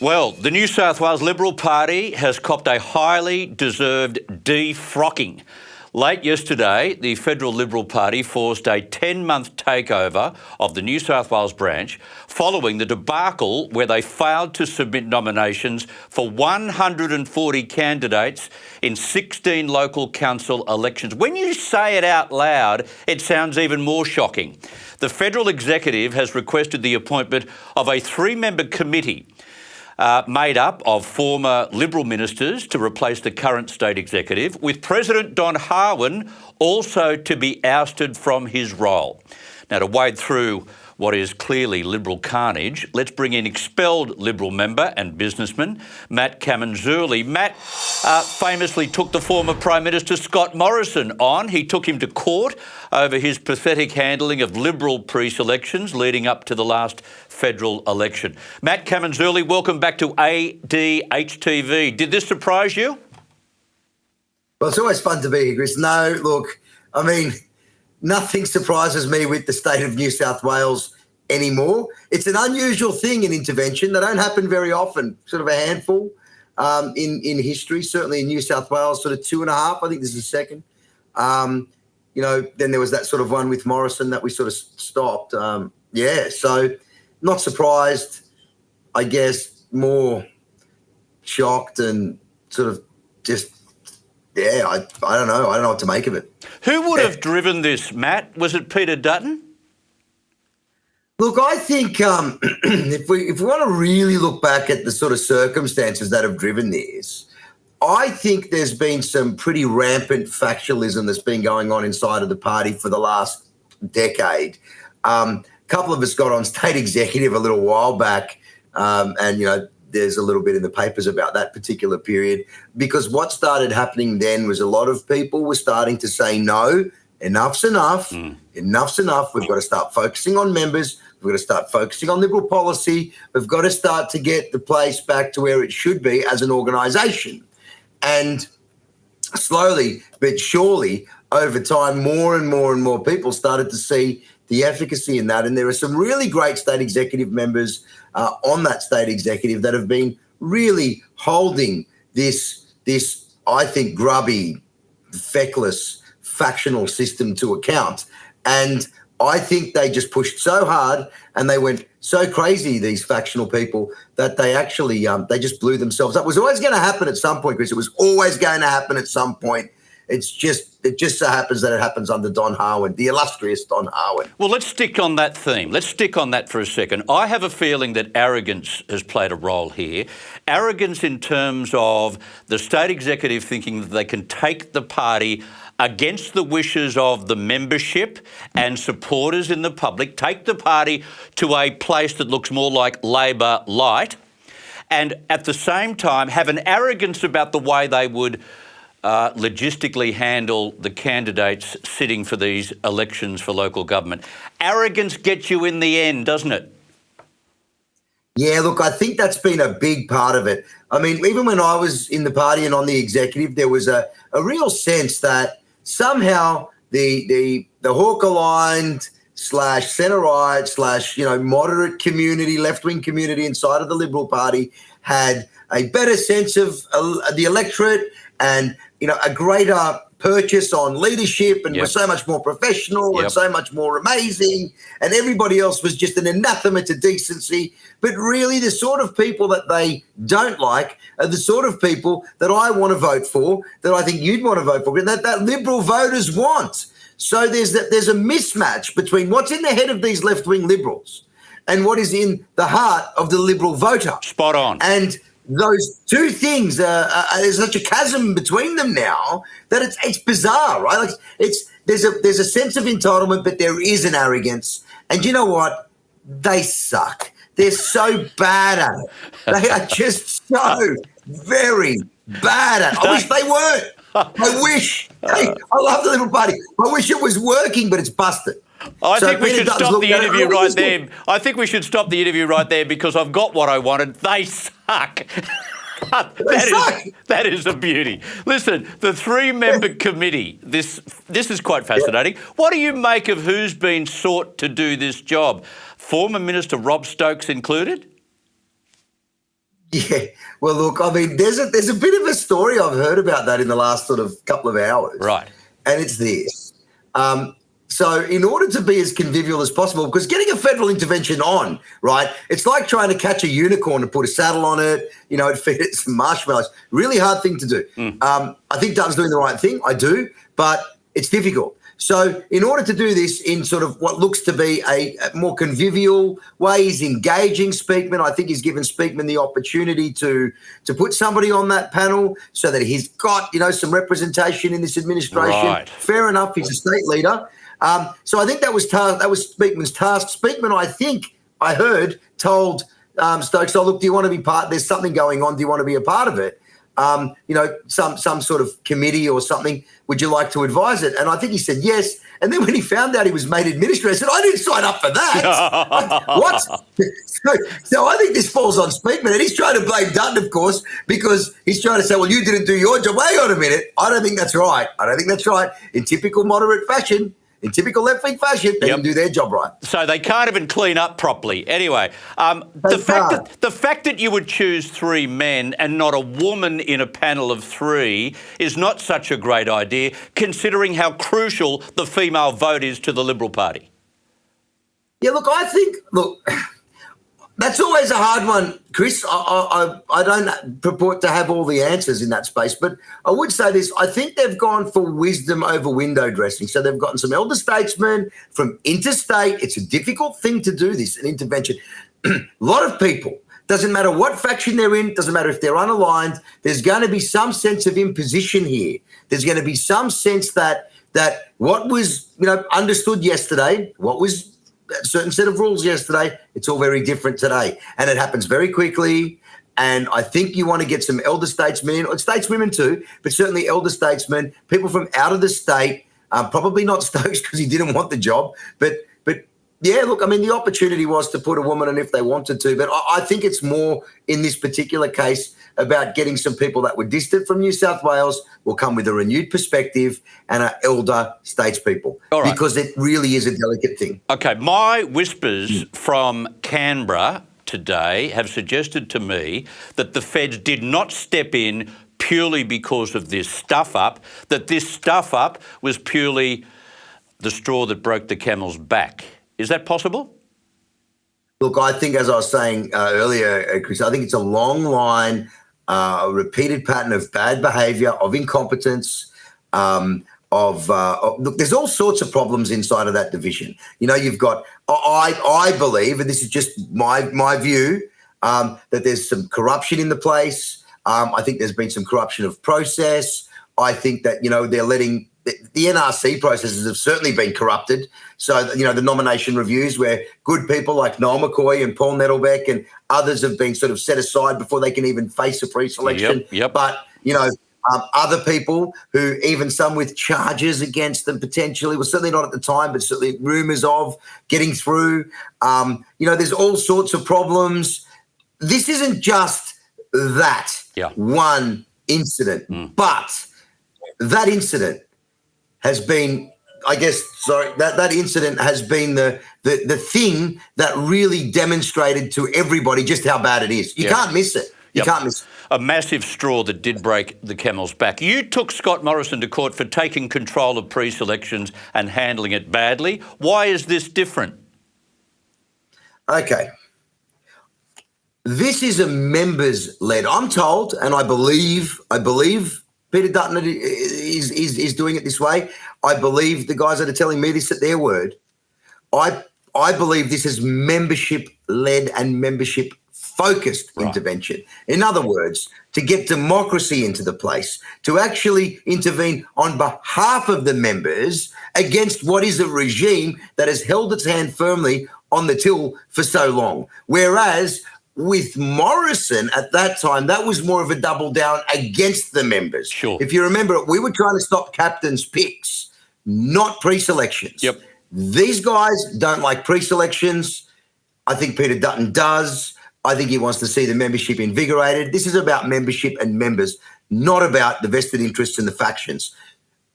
Well, the New South Wales Liberal Party has copped a highly deserved defrocking. Late yesterday, the Federal Liberal Party forced a 10-month takeover of the New South Wales branch following the debacle where they failed to submit nominations for 140 candidates in 16 local council elections. When you say it out loud, it sounds even more shocking. The federal executive has requested the appointment of a 3-member committee made up of former Liberal ministers to replace the current state executive, with President Don Harwin also to be ousted from his role. Now, to wade through what is clearly Liberal carnage, let's bring in expelled Liberal member and businessman Matt Camenzuli. Matt famously took the former Prime Minister Scott Morrison on. He took him to court over his pathetic handling of Liberal pre-selections leading up to the last federal election. Matt Camenzuli, welcome back to ADHTV. Did this surprise you? Well, it's always fun to be here, Chris. No, look, I mean, nothing surprises me with the state of New South Wales anymore. It's an unusual thing, an intervention. They don't happen very often, sort of a handful in history, certainly in New South Wales, sort of 2.5. I think this is the second. Then there was that sort of one with Morrison that we sort of stopped. So not surprised, I guess, more shocked and sort of just, I don't know. I don't know what to make of it. Who would have driven this, Matt? Was it Peter Dutton? Look, I think if we want to really look back at the sort of circumstances that have driven this, I think there's been some pretty rampant factionalism that's been going on inside of the party for the last decade. A couple of us got on state executive a little while back, there's a little bit in the papers about that particular period, because what started happening then was a lot of people were starting to say, no, enough's enough, enough's enough. We've got to start focusing on members. We've got to start focusing on Liberal policy. We've got to start to get the place back to where it should be as an organisation. And slowly but surely, over time, more and more and more people started to see the efficacy in that. And there are some really great state executive members on that state executive that have been really holding this I think, grubby, feckless, factional system to account. And I think they just pushed so hard and they went so crazy, these factional people, that they actually they just blew themselves up. It was always going to happen at some point, Chris. It was always going to happen at some point. It just so happens that it happens under Don Harwin, the illustrious Don Harwin. Well, let's stick on that theme. Let's stick on that for a second. I have a feeling that arrogance has played a role here. Arrogance in terms of the state executive thinking that they can take the party against the wishes of the membership and supporters in the public, take the party to a place that looks more like Labor light, and at the same time have an arrogance about the way they would logistically handle the candidates sitting for these elections for local government. Arrogance gets you in the end, doesn't it? Yeah, look, I think that's been a big part of it. I mean, even when I was in the party and on the executive, there was a real sense that somehow the hawk-aligned / centre-right / moderate community, left-wing community inside of the Liberal Party had a better sense of the electorate and, a greater purchase on leadership and was so much more professional and so much more amazing, and everybody else was just an anathema to decency. But really the sort of people that they don't like are the sort of people that I want to vote for, that I think you'd want to vote for, and that Liberal voters want. So there's a mismatch between what's in the head of these left-wing Liberals and what is in the heart of the Liberal voter. Spot on. And those two things, there's such a chasm between them now that it's bizarre, right? Like there's a sense of entitlement, but there is an arrogance. And you know what? They suck. They're so bad at it. They are just so very bad at it. I wish they weren't. I wish. I love the Liberal Party. I wish it was working, but it's busted. I think we should stop the interview right there. I think we should stop the interview right there because I've got what I wanted. They suck. That is a beauty. Listen, the 3-member committee, this is quite fascinating. What do you make of who's been sought to do this job? Former Minister Rob Stokes included? Yeah. Well, look, I mean, there's a bit of a story I've heard about that in the last sort of couple of hours. Right. And it's this. So in order to be as convivial as possible, because getting a federal intervention on, right, it's like trying to catch a unicorn and put a saddle on it, and feed it some marshmallows. Really hard thing to do. I think Dutton's doing the right thing. I do. But it's difficult. So in order to do this in sort of what looks to be a more convivial way, he's engaging Speakman. I think he's given Speakman the opportunity to put somebody on that panel so that he's got, some representation in this administration. Right. Fair enough. He's a state leader. So I think that was Speakman's task. Speakman, I heard, told Stokes, "Oh, look, do you want to be part? There's something going on. Do you want to be a part of it? Some sort of committee or something. Would you like to advise it?" And I think he said yes. And then when he found out he was made administrator, he said, "I didn't sign up for that." What? So I think this falls on Speakman, and he's trying to blame Dutton, of course, because he's trying to say, "Well, you didn't do your job." Wait on a minute. I don't think that's right. In typical moderate fashion, in typical left-wing fashion, they didn't do their job right. So they can't even clean up properly. Anyway, the fact that you would choose three men and not a woman in a panel of three is not such a great idea, considering how crucial the female vote is to the Liberal Party. Yeah, look, that's always a hard one, Chris. I don't purport to have all the answers in that space, but I would say this. I think they've gone for wisdom over window dressing. So they've gotten some elder statesmen from interstate. It's a difficult thing to do this, an intervention. A lot of people, doesn't matter what faction they're in, doesn't matter if they're unaligned, there's going to be some sense of imposition here. There's going to be some sense that what was understood yesterday, what was a certain set of rules yesterday, it's all very different today. And it happens very quickly. And I think you want to get some elder statesmen, or stateswomen too, but certainly elder statesmen, people from out of the state, probably not Stokes because he didn't want the job. But yeah, look, I mean, the opportunity was to put a woman in if they wanted to. But I think it's more in this particular case about getting some people that were distant from New South Wales, will come with a renewed perspective and are elder statespeople. All right. Because it really is a delicate thing. Okay, my whispers from Canberra today have suggested to me that the feds did not step in purely because of this stuff-up, that this stuff-up was purely the straw that broke the camel's back. Is that possible? Look, I think, as I was saying earlier, Chris, I think it's a long line, a repeated pattern of bad behaviour, of incompetence, look, there's all sorts of problems inside of that division. You've got, I believe, and this is just my view, that there's some corruption in the place. I think there's been some corruption of process. I think that, they're letting the NRC processes have certainly been corrupted. So, the nomination reviews where good people like Noel McCoy and Paul Nettlebeck and others have been sort of set aside before they can even face a pre-selection. Yep. But, other people who, even some with charges against them potentially, well, certainly not at the time, but certainly rumours of getting through. There's all sorts of problems. This isn't just that one incident, but that incident has been, that incident has been the thing that really demonstrated to everybody just how bad it is. You can't miss it. You can't miss it. A massive straw that did break the camel's back. You took Scott Morrison to court for taking control of pre-selections and handling it badly. Why is this different? Okay. This is a members-led. I'm told, and I believe Peter Dutton is doing it this way. I believe the guys that are telling me this at their word. I believe this is membership-led and membership-focused intervention. In other words, to get democracy into the place, to actually intervene on behalf of the members against what is a regime that has held its hand firmly on the till for so long. Whereas with Morrison at that time, that was more of a double down against the members. Sure. If you remember, we were trying to stop captains' picks, not pre-selections. Yep. These guys don't like pre-selections. I think Peter Dutton does. I think he wants to see the membership invigorated. This is about membership and members, not about the vested interests and the factions.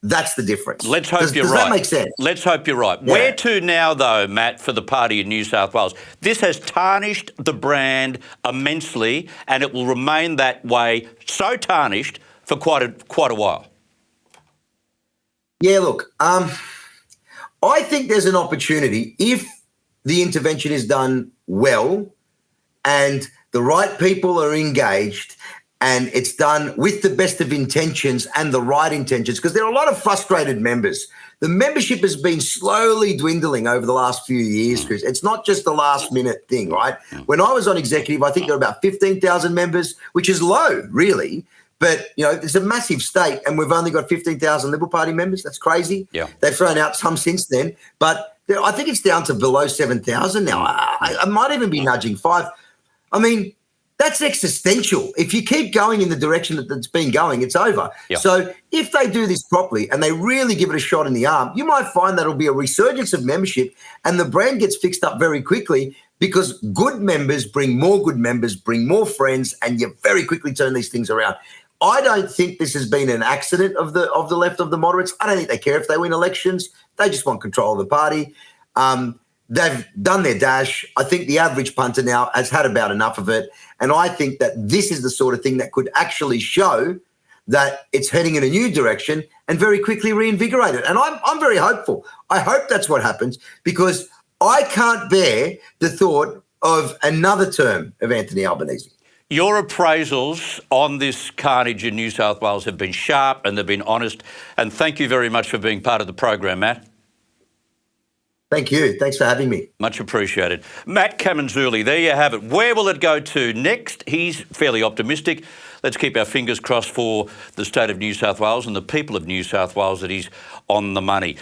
That's the difference. Let's hope you're right. Does that make sense? Let's hope you're right. Yeah. Where to now, though, Matt, for the party in New South Wales? This has tarnished the brand immensely, and it will remain that way, so tarnished, for quite a while. Yeah, look, I think there's an opportunity if the intervention is done well and the right people are engaged and it's done with the best of intentions and the right intentions, because there are a lot of frustrated members. The membership has been slowly dwindling over the last few years, Chris. It's not just a last-minute thing, right? When I was on executive, I think there were about 15,000 members, which is low, really. But, you know, it's a massive state, and we've only got 15,000 Liberal Party members. That's crazy. Yeah. They've thrown out some since then. But I think it's down to below 7,000 now. I might even be nudging 5. I mean, that's existential. If you keep going in the direction that it's been going, it's over. Yeah. So if they do this properly and they really give it a shot in the arm, you might find that it'll be a resurgence of membership and the brand gets fixed up very quickly, because good members bring more good members, bring more friends, and you very quickly turn these things around. I don't think this has been an accident of the left, of the moderates. I don't think they care if they win elections. They just want control of the party. They've done their dash. I think the average punter now has had about enough of it. And I think that this is the sort of thing that could actually show that it's heading in a new direction and very quickly reinvigorate it. And I'm very hopeful. I hope that's what happens, because I can't bear the thought of another term of Anthony Albanese. Your appraisals on this carnage in New South Wales have been sharp and they've been honest. And thank you very much for being part of the program, Matt. Thank you. Thanks for having me. Much appreciated. Matt Camenzuli, there you have it. Where will it go to next? He's fairly optimistic. Let's keep our fingers crossed for the state of New South Wales and the people of New South Wales that he's on the money.